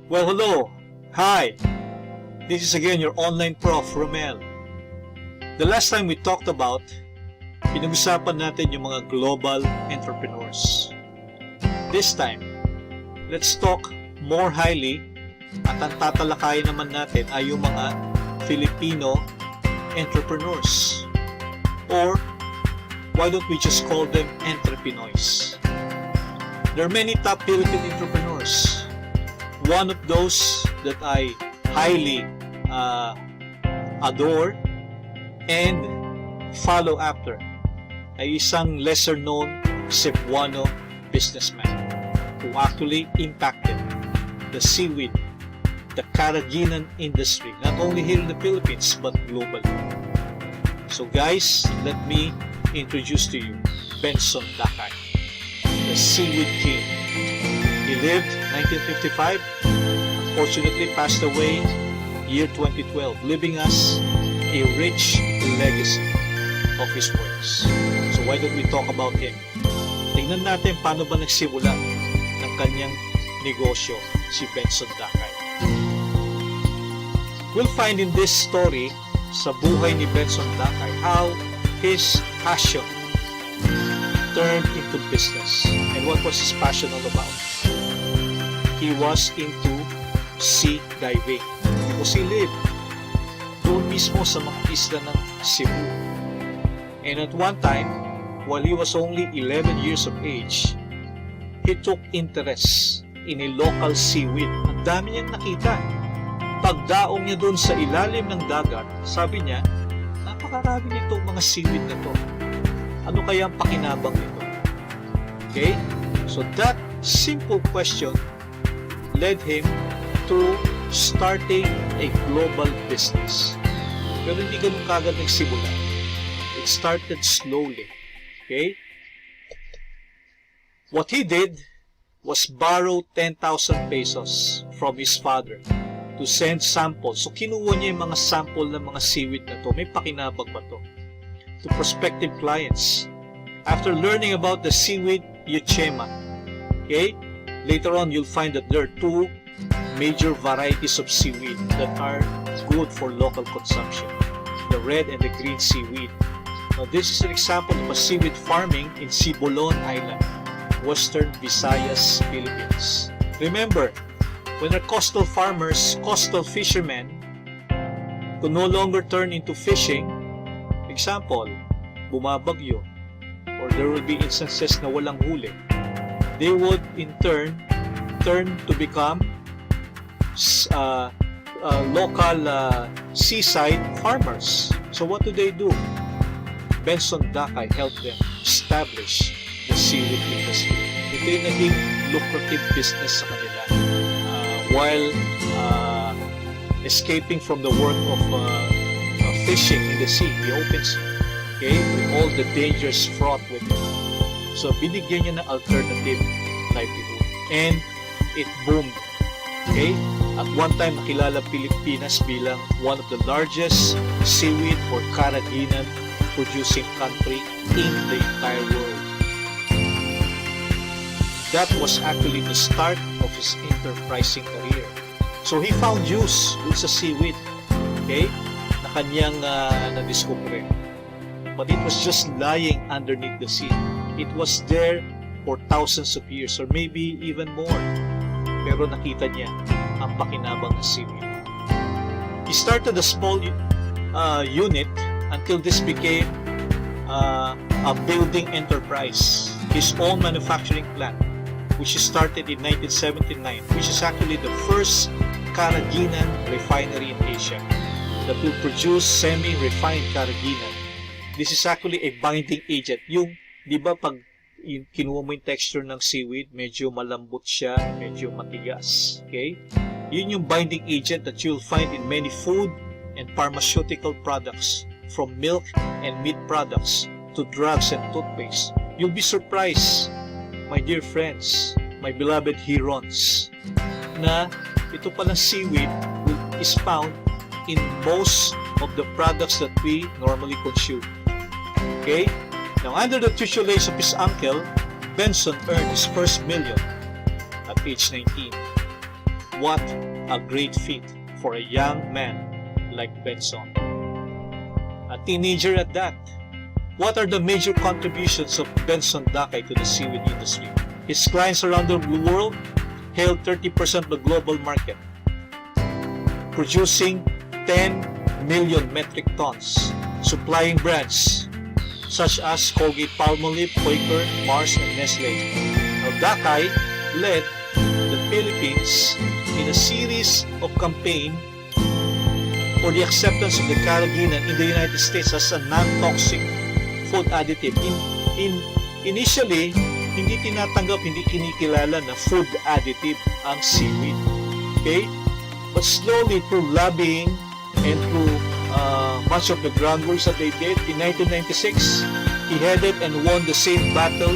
Well, hello. Hi. This is again your online Prof.Rommel. The last time we talked about, pinag-usapan natin yung mga global entrepreneurs. This time, let's talk more highly at ang tatalakayin naman natin ay yung mga Filipino entrepreneurs. Or, why don't we just call them entrepreneurs? There are many top Philippine entrepreneurs. One of those that I highly adore and follow after ay isang lesser known Cebuano businessman who actually impacted the seaweed, the CARRAGEENAN industry, not only here in the Philippines but globally. So guys, let me introduce to you Benson Dakay, the seaweed king. He lived 1955, unfortunately passed away year 2012, leaving us a rich legacy of his works. So why don't we talk about him? Tingnan natin paano ba nagsimula ng kanyang negosyo si Benson Dakay. We'll find in this story sa buhay ni Benson Dakay how his passion turned into business. And what was his passion all about? He was into sea diving because he lived doon mismo sa mga isla ng Cebu. And at one time, while he was only 11 years of age, he took interest in a local seaweed. Ang dami niyang nakita. Pagdaong niya doon sa ilalim ng dagat, sabi niya, napakarami nitong mga seaweed na to. Ano kaya ang pakinabang nito? Okay? So that simple question led him to starting a global business. Pero hindi ganun kagad nagsimula. It started slowly. Okay? What he did was borrow 10,000 pesos from his father to send samples. So kinuha niya yung mga sample ng mga seaweed na to. May pakinabang ba to? To prospective clients. After learning about the seaweed Yuchema, okay? Later on, you'll find that there are two major varieties of seaweed that are good for local consumption. The red and the green seaweed. Now, this is an example of a seaweed farming in Sibolon Island, Western Visayas, Philippines. Remember, when our coastal farmers, coastal fishermen, could no longer turn into fishing, example, bumabagyo, or there will be instances na walang huli, they would in turn to become local seaside farmers. So what do? Benson Dakay helped them establish the seaweed industry. Ito yung naging lucrative business sa kanila. While escaping from the work of fishing in the sea, the open sea, okay, with all the dangers fraught with it. So binigyan niya ng alternative livelihood. And it boomed. Okay? At one time, nakilala Pilipinas bilang one of the largest seaweed or CARRAGEENAN producing country in the entire world. That was actually the start of his enterprising career. So he found use dun sa seaweed, okay, na kanyang nadiskubre. But it was just lying underneath the sea. It was there for thousands of years or maybe even more. Pero nakita niya ang pakinabang ng seaweed. He started a small unit until this became a building enterprise, his own manufacturing plant, which he started in 1979, which is actually the first CARRAGEENAN refinery in Asia that will produce semi-refined CARRAGEENAN. This is actually a binding agent. Yung, di ba, pag kinuha mo yung texture ng seaweed, medyo malambot siya, medyo matigas. Okay? Yun yung binding agent that you'll find in many food and pharmaceutical products, from milk and meat products to drugs and toothpaste. You'll be surprised, my dear friends, my beloved Herons, na ito palang seaweed is found in most of the products that we normally consume. Okay? Now, under the tutelage of his uncle, Benson earned his first million at age 19. What a great fit for a young man like Benson. A teenager at that. What are the major contributions of Benson Dakay to the seaweed industry? His clients around the world held 30% of the global market, producing 10 million metric tons, supplying brands such as Colgate-Palmolive, Quaker, Mars, and Nestle. Now, Dakay led the Philippines in a series of campaigns for the acceptance of the carrageenan in the United States as a non-toxic food additive. Initially, hindi tinatanggap, hindi kinikilala na food additive ang seaweed. Okay? But slowly, through lobbying and through much of the groundwork that they did, in 1996, he headed and won the same battle,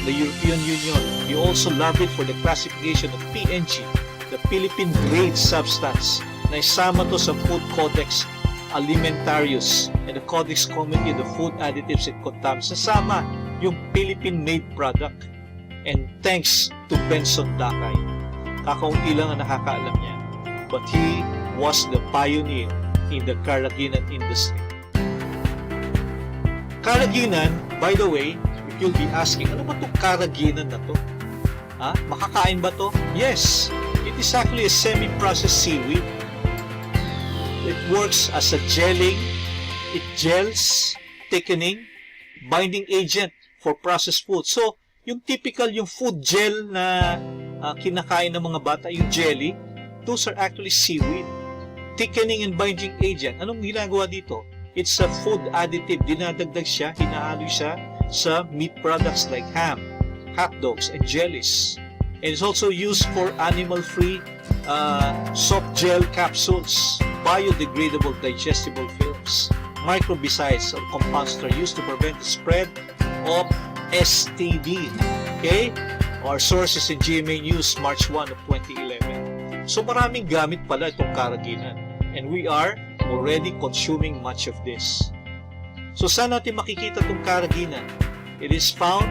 the European Union. He also lobbied for the classification of PNG, the Philippine Grade Substance, na isama to sa Food Codex Alimentarius and the Codex Committee of the Food Additives and Contaminants. Nasama yung Philippine-made product. And thanks to Benson Dakay, kakaunti lang ang nakakaalam niya, but he was the pioneer in the carrageenan industry. Carrageenan, by the way, if you'll be asking, ano ba itong carrageenan na to? Makakain ba to? Yes, it is actually a semi-processed seaweed. It works as a gelling, it gels, thickening, binding agent for processed food. So, yung typical, yung food gel na kinakain ng mga bata, yung jelly, those are actually seaweed. Thickening and binding agent. Anong ginagawa dito? It's a food additive. Dinadagdag siya, hinahalo siya sa meat products like ham, hot dogs, and jellies. And it's also used for animal-free soft gel capsules, biodegradable digestible films, microbicides or compounds that are used to prevent the spread of STD. Okay? Our sources in GMA News, March 1 of 2011. So maraming gamit pala itong carrageenan. And we are already consuming much of this. So saan natin makikita itong carrageenan? It is found,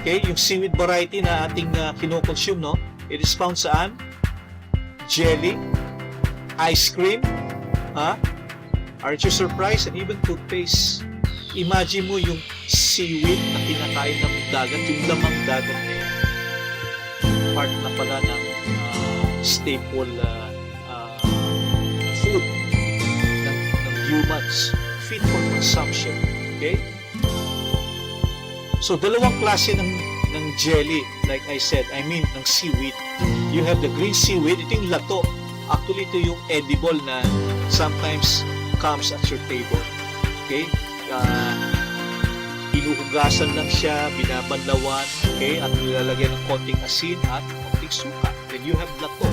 okay, yung seaweed variety na ating kinoconsume, no? It is found saan? Jelly, ice cream, aren't you surprised? And even toothpaste. Imagine mo yung seaweed na kinakain ng dagat, yung lamang dagat na yan. Part na pala ng staple food ng humans, fit for consumption. Okay? So, dalawang klase ng jelly, like I said, ng seaweed. You have the green seaweed, ito yung lato. Actually, ito yung edible na sometimes comes at your table. Okay? Hinuhugasan lang siya, binabanlawan, okay? At nilalagyan ng konting asin at konting suka. Then you have lato,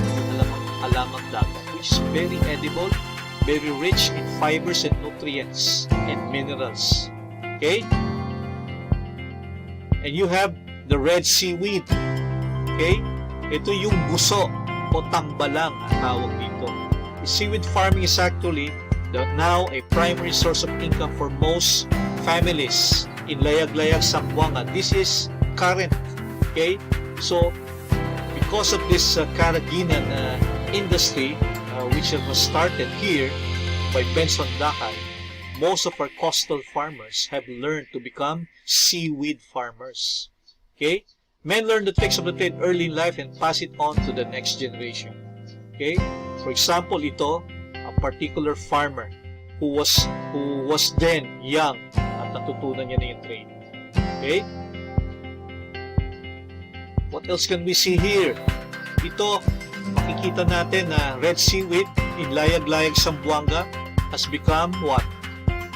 alamang dagat, which is very edible, very rich in fibers and nutrients and minerals. Okay? And you have the red seaweed. Okay? Ito yung buso o tambalang ang tawag dito. Seaweed farming is actually now a primary source of income for most families in Layag-Layag, Zamboanga. This is current. Okay? So, because of this carrageenan industry, which was started here by Benson Dakay, most of our coastal farmers have learned to become seaweed farmers. Okay? Men learn the tricks of the trade early in life and pass it on to the next generation. Okay? For example, ito, a particular farmer who was then young at natutunan niya na yung trade. Okay? What else can we see here? Ito, makikita natin na red seaweed in Layag-Layag, Zamboanga has become what?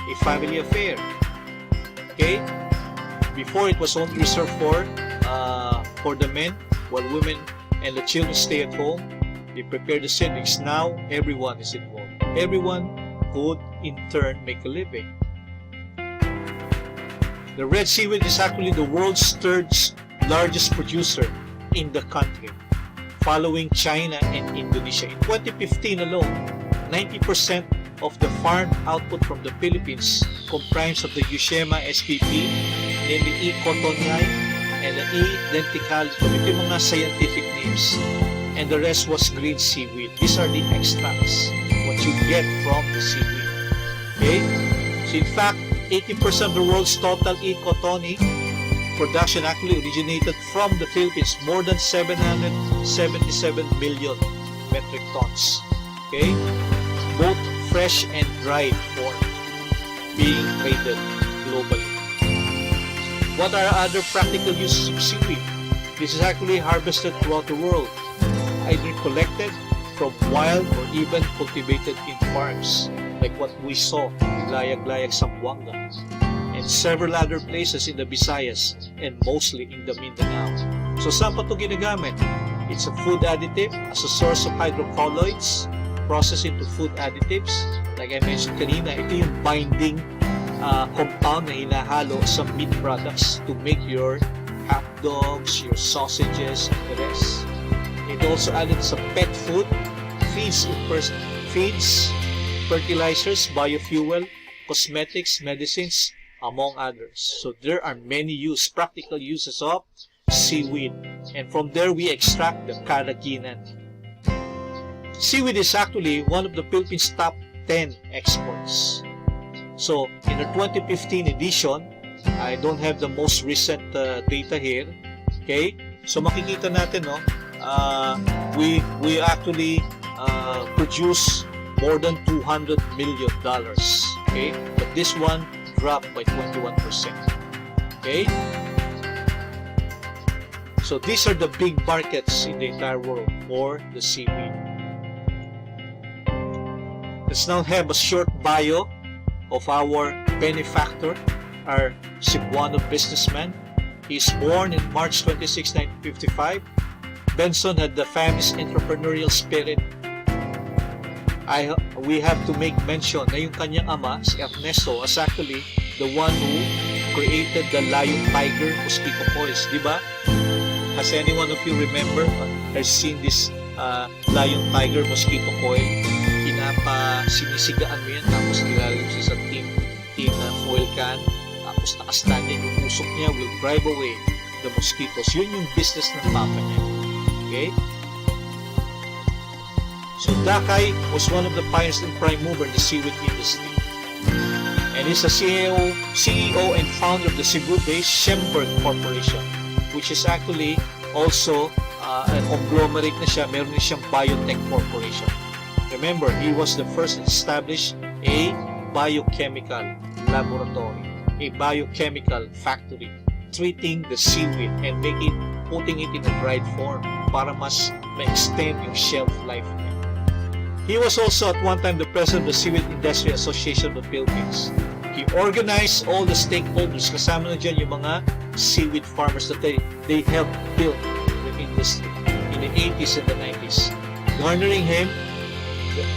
A family affair. Okay? Before, it was only reserved for the men, while women and the children stay at home. They prepare the savings. Now, everyone is involved. Everyone could, in turn, make a living. The red seaweed is actually the world's third largest producer in the country, following China and Indonesia. In 2015 alone, 90% of the farm output from the Philippines comprised of the Eushema spp, namely E. cottonii, and the E. denticalis. Ito yung mga scientific names. and the rest was green seaweed. These are the extracts, what you get from the seaweed. Okay? So in fact, 80% of the world's total e-cottony production actually originated from the Philippines, more than 777 million metric tons. Okay? Both fresh and dried form being traded globally. What are other practical uses of seaweed? This is actually harvested throughout the world, either collected from wild or even cultivated in farms, like what we saw in Layag-Layag, Zamboanga, and several other places in the Visayas, and mostly in the Mindanao. So saan pa ito ginagamit? It's a food additive as a source of hydrocolloids, processed into food additives. Like I mentioned kanina, ito yung binding compound na hinahalo sa meat products to make your hot dogs, your sausages, and the rest. It also added sa pet food, feeds, fertilizers, biofuel, cosmetics, medicines, among others. So there are many practical uses of seaweed, and from there we extract the CARRAGEENAN. Seaweed is actually one of the Philippines' top 10 exports. So in the 2015 edition, I don't have the most recent data here. Okay, so makikita natin, no, we actually produce more than $200 million. Okay, but this one dropped by 21%. Okay, so these are the big markets in the entire world for the seaweed. Let's now have a short bio of our benefactor, our Cebuano businessman. He is born in March 26, 1955. Benson had the family's entrepreneurial spirit. We have to make mention na yung kanyang ama, si Ernesto, was actually the one who created the lion tiger mosquito coils, di ba? Has anyone of you remember has seen this lion tiger mosquito coil? Sinisigaan mo yan, tapos nilalagay siya sa tin foil can, tapos nakastanyan yung usok niya, will drive away the mosquitoes. Yun yung business ng papa niya. Okay? So Dakay was one of the pioneers and prime mover in the seaweed industry. And he's the CEO and founder of the Cebu-based Schemberg Corporation, which is actually also a conglomerate na siya. Meron din siyang biotech corporation. Remember, he was the first to establish a biochemical laboratory, a biochemical factory, treating the seaweed and putting it in a dried form para mas ma-extend yung shelf life niya. He was also at one time the president of the Seaweed Industry Association of the Philippines. He organized all the stakeholders, kasama na dyan yung mga seaweed farmers that they helped build the industry in the 80s and the 90s, garnering him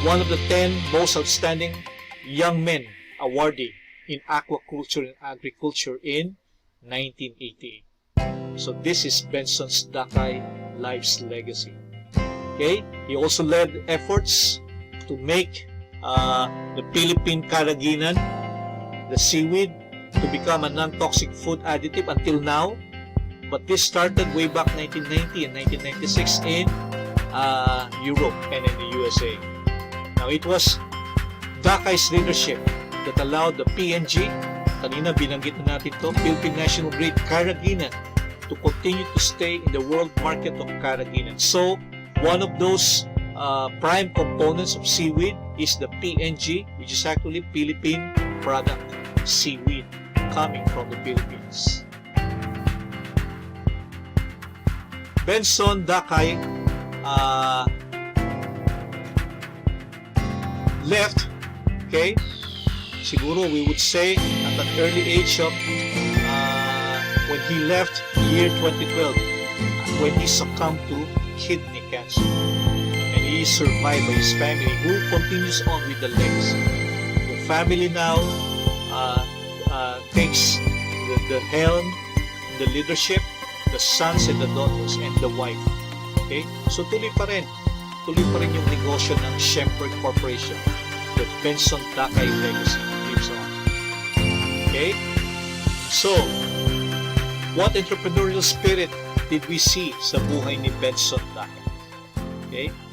one of the 10 most outstanding young men awardee in aquaculture and agriculture in 1988. So this is Benson Dakay life's legacy. Okay, he also led efforts to make the Philippine CARRAGEENAN, the seaweed, to become a non-toxic food additive until now. But this started way back 1990 and 1996 in Europe and in the USA. Now, it was Dakay's leadership that allowed the PNG, kanina binanggit na natin to, Philippine National Breed CARRAGEENAN, to continue to stay in the world market of CARRAGEENAN. So, one of those prime components of seaweed is the PNG, which is actually Philippine product, seaweed, coming from the Philippines. Benson Dakay left, okay, siguro we would say at an early age of when he left year 2012, when he succumbed to kidney cancer, and he is survived by his family, who continues on with the legacy. The family now takes the helm, the leadership, the sons and the daughters, and the wife. Okay, so tuloy pa rin yung negosyo ng Schemberg Corporation. The Benson Dakay legacy lives on. Okay? So, what entrepreneurial spirit did we see sa buhay ni Benson Dakay? Okay?